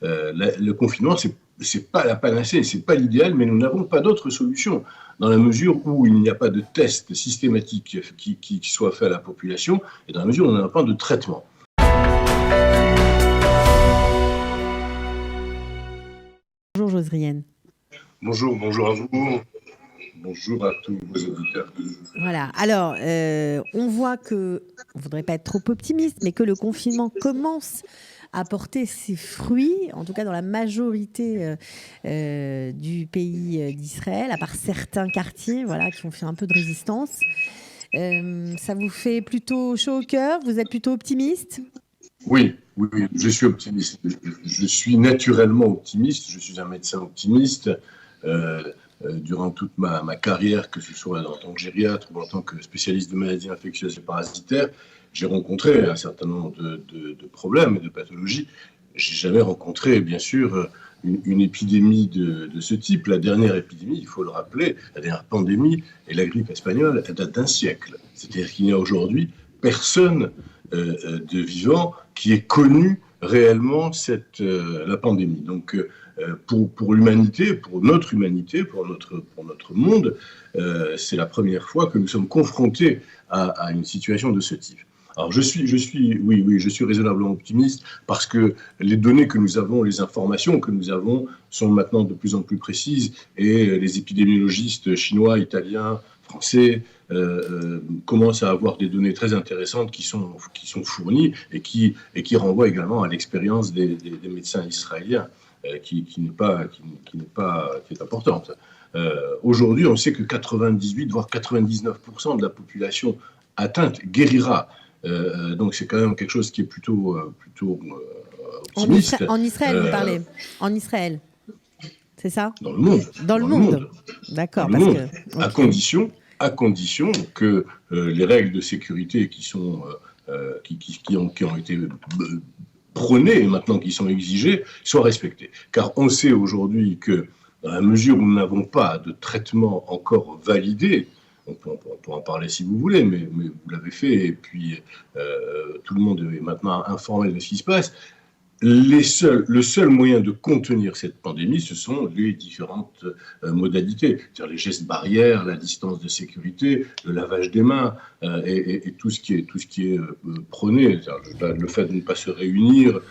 Le confinement, c'est pas la panacée, c'est pas l'idéal, mais nous n'avons pas d'autre solution dans la mesure où il n'y a pas de test systématique qui soit fait à la population et dans la mesure où on n'a pas de traitement. Bonjour Josrienne. Bonjour à vous. Bonjour à tous vos auditeurs. Voilà, alors on voit que, on ne voudrait pas être trop optimiste, mais que le confinement commence à porter ses fruits, en tout cas dans la majorité du pays d'Israël, à part certains quartiers qui ont fait un peu de résistance. Ça vous fait plutôt chaud au cœur? Vous êtes plutôt optimiste? Oui, je suis optimiste. Je suis naturellement optimiste. Je suis un médecin optimiste. Durant toute ma carrière, que ce soit en tant que gériatre ou en tant que spécialiste de maladies infectieuses et parasitaires, j'ai rencontré un certain nombre de problèmes et de pathologies. J'ai jamais rencontré, bien sûr, une épidémie de ce type. La dernière épidémie, il faut le rappeler, la dernière pandémie et la grippe espagnole, elle date d'un siècle. C'est-à-dire qu'il n'y a aujourd'hui personne de vivant qui ait connu réellement la pandémie. Donc, pour l'humanité, pour notre monde, c'est la première fois que nous sommes confrontés à une situation de ce type. Alors je suis raisonnablement optimiste parce que les données que nous avons, les informations que nous avons sont maintenant de plus en plus précises et les épidémiologistes chinois, italiens, français commencent à avoir des données très intéressantes qui sont fournies et qui renvoient également à l'expérience des médecins israéliens qui est importante. Aujourd'hui, on sait que 98 voire 99% de la population atteinte guérira. Donc c'est quand même quelque chose qui est plutôt optimiste. En Israël, vous parlez. En Israël, c'est ça? Dans le monde. Dans le monde. D'accord. Dans le monde. Okay. À condition que les règles de sécurité qui ont été prônées et maintenant qui sont exigées soient respectées. Car on sait aujourd'hui que dans la mesure où nous n'avons pas de traitement encore validé, on peut en parler si vous voulez, mais vous l'avez fait, et puis tout le monde est maintenant informé de ce qui se passe. Le seul moyen de contenir cette pandémie, ce sont les différentes modalités, c'est-à-dire les gestes barrières, la distance de sécurité, le lavage des mains et tout ce qui est prôné, le fait de ne pas se réunir.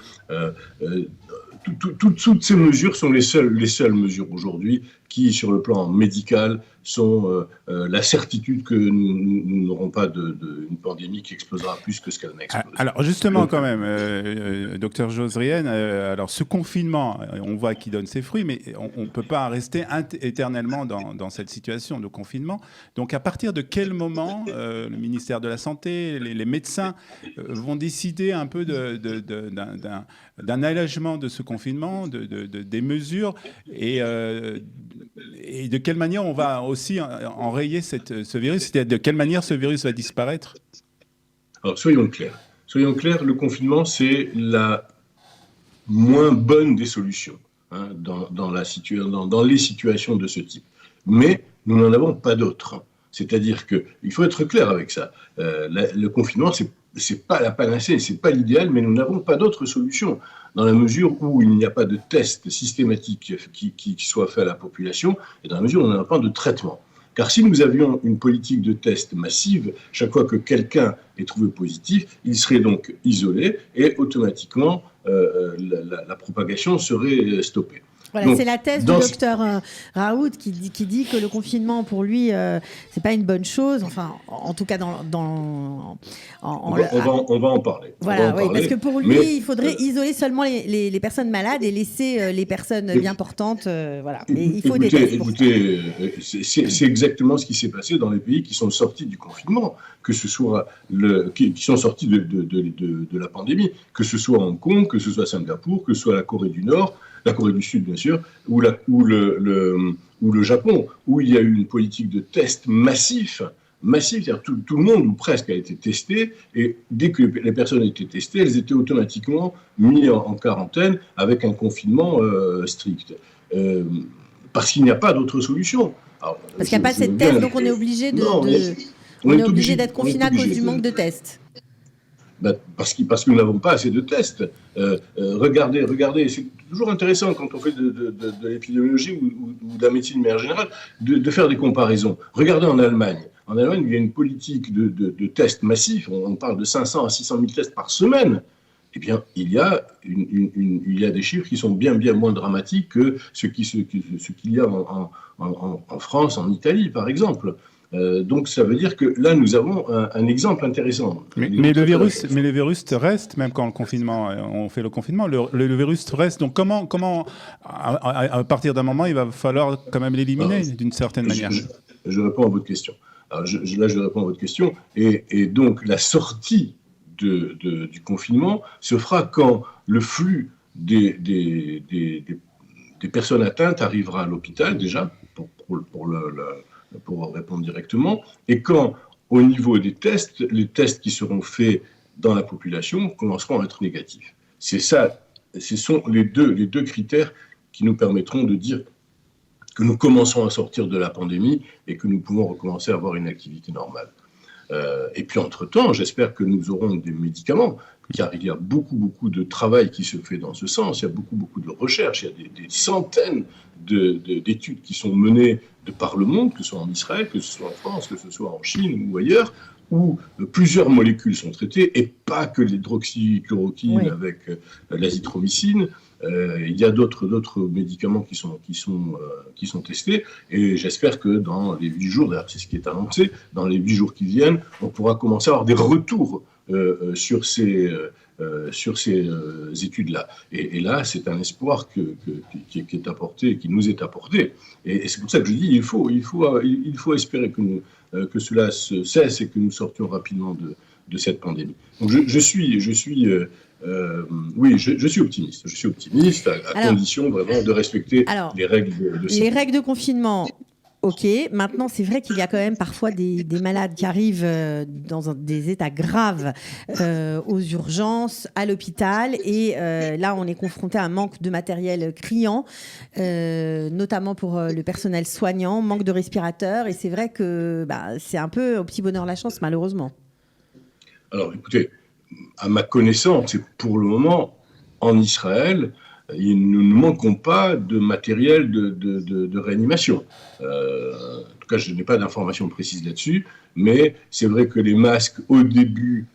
Toutes ces mesures sont les seules mesures aujourd'hui qui, sur le plan médical, sont la certitude que nous n'aurons pas une pandémie qui explosera plus que ce qu'elle n'a explosé. Alors justement, quand même, docteur Josrienne, alors ce confinement, on voit qu'il donne ses fruits, mais on ne peut pas rester éternellement dans cette situation de confinement. Donc à partir de quel moment le ministère de la Santé, les médecins vont décider un peu d'un allègement de ce confinement, des mesures et de quelle manière on va aussi enrayer ce virus, c'est-à-dire de quelle manière ce virus va disparaître? Alors soyons clairs, le confinement c'est la moins bonne des solutions dans les situations de ce type. Mais nous n'en avons pas d'autres. C'est-à-dire qu'il faut être clair avec ça. Le confinement, c'est pas la panacée, c'est pas l'idéal, mais nous n'avons pas d'autre solution dans la mesure où il n'y a pas de test systématique qui soit fait à la population et dans la mesure où on n'a pas de traitement. Car si nous avions une politique de test massive, chaque fois que quelqu'un est trouvé positif, il serait donc isolé et automatiquement la propagation serait stoppée. Voilà, c'est la thèse du docteur Raoult qui dit que le confinement, pour lui, c'est pas une bonne chose. Enfin, en tout cas, on va en parler. Voilà, oui, parce que pour lui, il faudrait isoler seulement les personnes malades et laisser les personnes bien portantes. Voilà. Mais il faut des tests. Écoutez, c'est exactement ce qui s'est passé dans les pays qui sont sortis du confinement, que ce soit qui sont sortis de la pandémie, que ce soit Hong Kong, que ce soit Singapour, que ce soit la Corée du Nord. La Corée du Sud, bien sûr, ou le Japon, où il y a eu une politique de tests massif, c'est-à-dire tout le monde, ou presque, a été testé, et dès que les personnes étaient testées, elles étaient automatiquement mises en quarantaine avec un confinement strict. Parce qu'il n'y a pas d'autre solution. Alors, parce qu'il n'y a pas cette test, donc on est obligé d'être confiné à cause du manque de tests. Parce que nous n'avons pas assez de tests. Regardez, toujours intéressant quand on fait de l'épidémiologie ou de la médecine de manière générale, de faire des comparaisons. Regardez en Allemagne. En Allemagne, il y a une politique de tests massifs. On parle de 500 à 600 000 tests par semaine. Eh bien, il y a des chiffres qui sont bien moins dramatiques que ce qu'il y a en France, en Italie, par exemple. Donc, ça veut dire que là, nous avons un exemple intéressant. Mais le virus reste, même quand on fait le confinement, le virus reste. Donc, comment à partir d'un moment, il va falloir quand même l'éliminer d'une certaine manière. Je réponds à votre question. Alors, je réponds à votre question. Et donc, la sortie du confinement se fera quand le flux des personnes atteintes arrivera à l'hôpital, déjà, pour répondre directement, et quand, au niveau des tests, les tests qui seront faits dans la population commenceront à être négatifs. C'est ça, ce sont les deux critères qui nous permettront de dire que nous commençons à sortir de la pandémie et que nous pouvons recommencer à avoir une activité normale. Et puis, entre-temps, j'espère que nous aurons des médicaments, car il y a beaucoup de travail qui se fait dans ce sens. Il y a beaucoup de recherches. Il y a des centaines d'études qui sont menées de par le monde, que ce soit en Israël, que ce soit en France, que ce soit en Chine ou ailleurs, où plusieurs molécules sont traitées, et pas que l'hydroxychloroquine avec l'azithromycine. Il y a d'autres médicaments qui sont testés, et j'espère que dans les 8 jours, d'ailleurs c'est ce qui est annoncé, dans les 8 jours qui viennent, on pourra commencer à avoir des retours sur ces études-là. Et là, c'est un espoir qui est apporté, qui nous est apporté. Et c'est pour ça que je dis, il faut espérer que cela se cesse et que nous sortions rapidement de cette pandémie. Donc je suis optimiste. Je suis optimiste à condition vraiment de respecter les règles de santé. Les règles de confinement. Ok, maintenant c'est vrai qu'il y a quand même parfois des malades qui arrivent dans des états graves aux urgences, à l'hôpital, et là on est confronté à un manque de matériel criant, notamment pour le personnel soignant, manque de respirateurs, et c'est vrai que c'est un peu au petit bonheur la chance malheureusement. Alors écoutez, à ma connaissance, et pour le moment en Israël, nous ne manquons pas de matériel de réanimation. En tout cas, je n'ai pas d'informations précises là-dessus, mais c'est vrai que les masques, au début,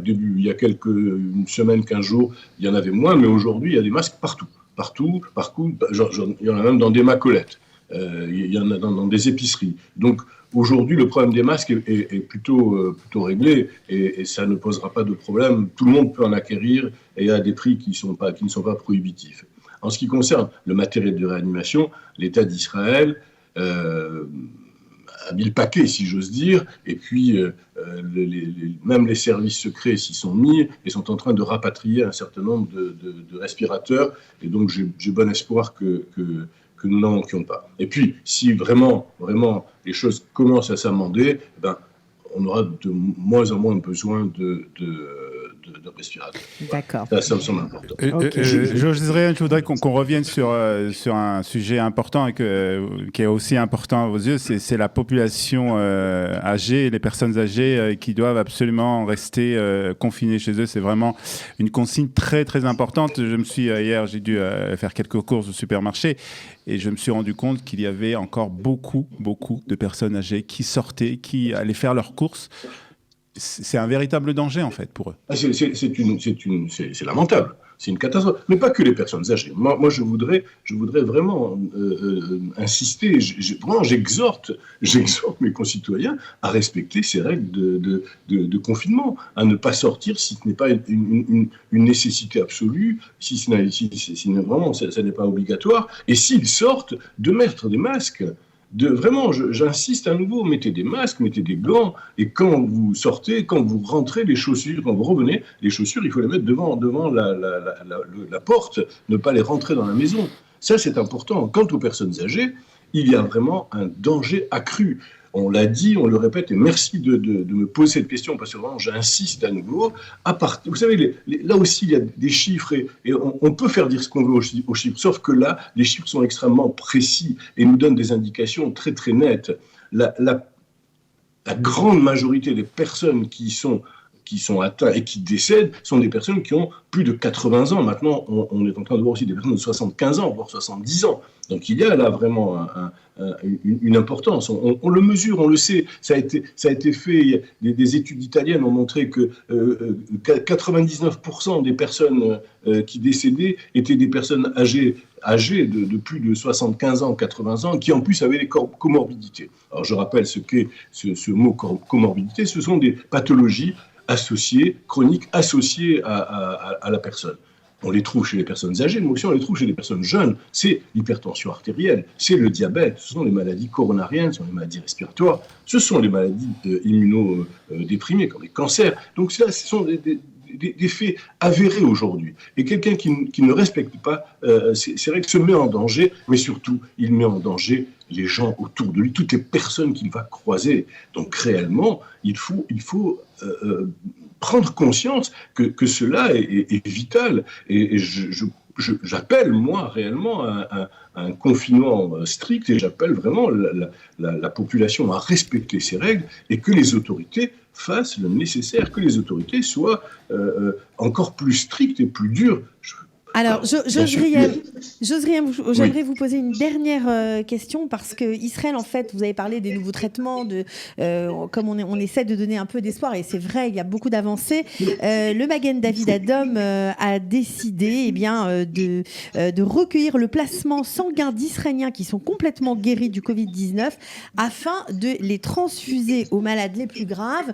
il y a une semaine, 15 jours, il y en avait moins, mais aujourd'hui, il y a des masques partout. Il y en a même dans des macolettes, il y en a dans des épiceries. Donc, aujourd'hui, le problème des masques est plutôt réglé, et ça ne posera pas de problème. Tout le monde peut en acquérir, et à des prix qui ne sont pas prohibitifs. En ce qui concerne le matériel de réanimation, l'État d'Israël a mis le paquet, si j'ose dire, et puis même les services secrets s'y sont mis et sont en train de rapatrier un certain nombre de respirateurs, et donc j'ai bon espoir que nous n'en manquions pas. Et puis, si vraiment les choses commencent à s'amender, on aura de moins en moins besoin de respirateurs. D'accord. Ça me semble important. Je voudrais qu'on revienne sur un sujet important et qui est aussi important à vos yeux, c'est la population âgée, les personnes âgées qui doivent absolument rester confinées chez eux. C'est vraiment une consigne très, très importante. Hier, j'ai dû faire quelques courses au supermarché et je me suis rendu compte qu'il y avait encore beaucoup de personnes âgées qui sortaient, qui allaient faire leurs courses. C'est un véritable danger, en fait, pour eux. C'est lamentable. C'est une catastrophe. Mais pas que les personnes âgées. Moi je voudrais vraiment insister. Vraiment, j'exhorte mes concitoyens à respecter ces règles de confinement, à ne pas sortir si ce n'est pas une nécessité absolue, si vraiment ça n'est pas obligatoire. Et s'ils sortent, de mettre des masques. Vraiment, j'insiste à nouveau, mettez des masques, mettez des gants, et quand vous sortez, quand vous rentrez, les chaussures, quand vous revenez, les chaussures, il faut les mettre devant la porte, ne pas les rentrer dans la maison. Ça, c'est important. Quant aux personnes âgées, il y a vraiment un danger accru. On l'a dit, on le répète, et merci de me poser cette question, parce que vraiment, j'insiste à nouveau. Vous savez, là aussi, il y a des chiffres, et on peut faire dire ce qu'on veut aux chiffres, sauf que là, les chiffres sont extrêmement précis et nous donnent des indications très, très nettes. La grande majorité des personnes qui qui sont atteints et qui décèdent sont des personnes qui ont plus de 80 ans. Maintenant, on est en train de voir aussi des personnes de 75 ans, voire 70 ans. Donc il y a là vraiment une importance. On le mesure, on le sait. Ça a été fait. Des études italiennes ont montré que 99% des personnes qui décédaient étaient des personnes âgées de plus de 75 ans, 80 ans, qui en plus avaient des comorbidités. Alors je rappelle ce qu'est ce mot comorbidité. Ce sont des pathologies associées, chroniques, associées à la personne. On les trouve chez les personnes âgées, mais aussi on les trouve chez les personnes jeunes. C'est l'hypertension artérielle, c'est le diabète, ce sont les maladies coronariennes, ce sont les maladies respiratoires, ce sont les maladies immunodéprimées, comme les cancers. Donc ça, ce sont des faits avérés aujourd'hui. Et quelqu'un qui ne respecte pas c'est vrai que se met en danger, mais surtout, il met en danger les gens autour de lui, toutes les personnes qu'il va croiser. Donc réellement, il faut prendre conscience que cela est vital. Et j'appelle, moi, réellement, à un confinement strict, et j'appelle vraiment la population à respecter ces règles et que les autorités fassent le nécessaire, que les autorités soient encore plus strictes et plus dures. Alors, j'aimerais vous poser une dernière question parce que Israël, en fait, vous avez parlé des nouveaux traitements, comme on essaie de donner un peu d'espoir, et c'est vrai, il y a beaucoup d'avancées. Le Magen David Adom a décidé de recueillir le plasma sanguin d'Israéliens qui sont complètement guéris du Covid-19 afin de les transfuser aux malades les plus graves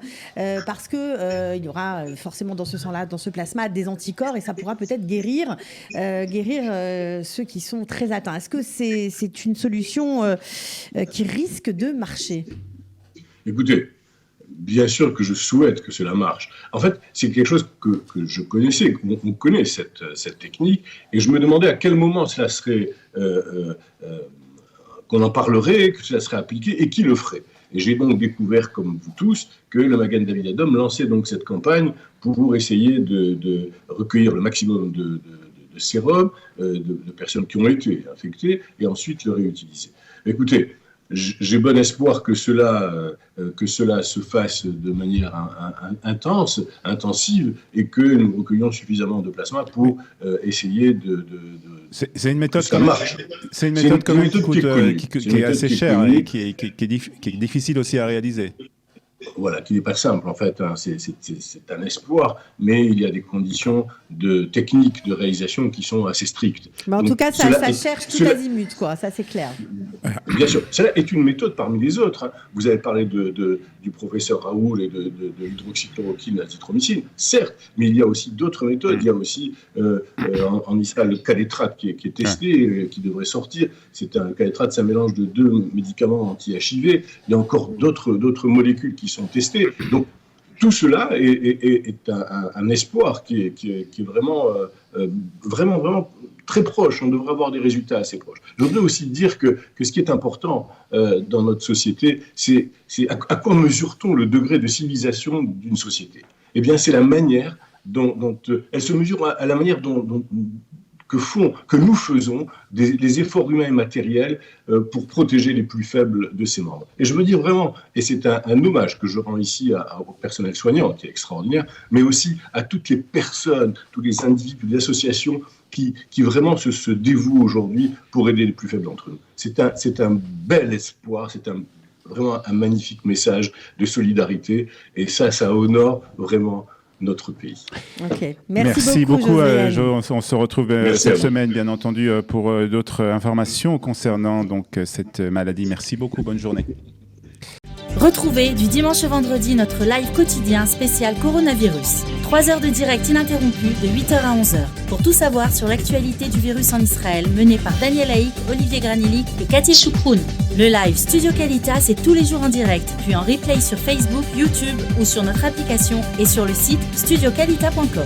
parce que il y aura forcément dans ce sang-là, dans ce plasma, des anticorps et ça pourra peut-être guérir ceux qui sont très atteints. Est-ce que c'est une solution qui risque de marcher ? Écoutez, bien sûr que je souhaite que cela marche. En fait, c'est quelque chose que je connaissais, on connaît cette technique, et je me demandais à quel moment cela serait, qu'on en parlerait, que cela serait appliqué, et qui le ferait. Et j'ai donc découvert, comme vous tous, que le Magen David Adom lançait donc cette campagne pour essayer de recueillir le maximum de sérum de personnes qui ont été infectées et ensuite le réutiliser. Écoutez, j'ai bon espoir que cela se fasse de manière intensive et que nous recueillons suffisamment de plasma pour essayer de c'est une méthode quand même. C'est une méthode quand même qui est assez chère et qui est difficile aussi à réaliser. Voilà, qui n'est pas simple en fait, hein. C'est un espoir, mais il y a des conditions techniques de réalisation qui sont assez strictes. Mais en tout cas, ça cherche tout azimut, quoi, ça c'est clair. Bien sûr, cela est une méthode parmi les autres, hein. Vous avez parlé du professeur Raoul et de l'hydroxychloroquine, l'azithromycine, certes, mais il y a aussi d'autres méthodes. Il y a aussi en Israël le calétrate qui est testé, qui devrait sortir. Le calétrate, c'est un mélange de 2 médicaments anti-HIV. Il y a encore d'autres molécules qui sont testées. Donc, tout cela est un espoir qui est vraiment très proche. On devrait avoir des résultats assez proches. Je voudrais aussi dire que ce qui est important dans notre société, c'est à quoi mesure-t-on le degré de civilisation d'une société ? Eh bien, c'est la manière dont elle se mesure à la manière que nous faisons des efforts humains et matériels pour protéger les plus faibles de ses membres. Et je veux dire vraiment, et c'est un hommage que je rends ici au personnel soignant, qui est extraordinaire, mais aussi à toutes les personnes, tous les individus, les associations qui vraiment se dévouent aujourd'hui pour aider les plus faibles d'entre nous. C'est un bel espoir, c'est vraiment un magnifique message de solidarité, et ça honore vraiment notre pays. Okay. Merci beaucoup on se retrouve cette semaine, bien entendu, pour d'autres informations concernant donc cette maladie. Merci beaucoup, bonne journée. Retrouvez du dimanche au vendredi notre live quotidien spécial coronavirus. 3 heures de direct ininterrompu de 8h à 11h. Pour tout savoir sur l'actualité du virus en Israël, mené par Daniel Haïk, Olivier Granilic et Cathy Chouproun. Le live Studio Qualitas, c'est tous les jours en direct, puis en replay sur Facebook, YouTube ou sur notre application et sur le site studioqualita.com.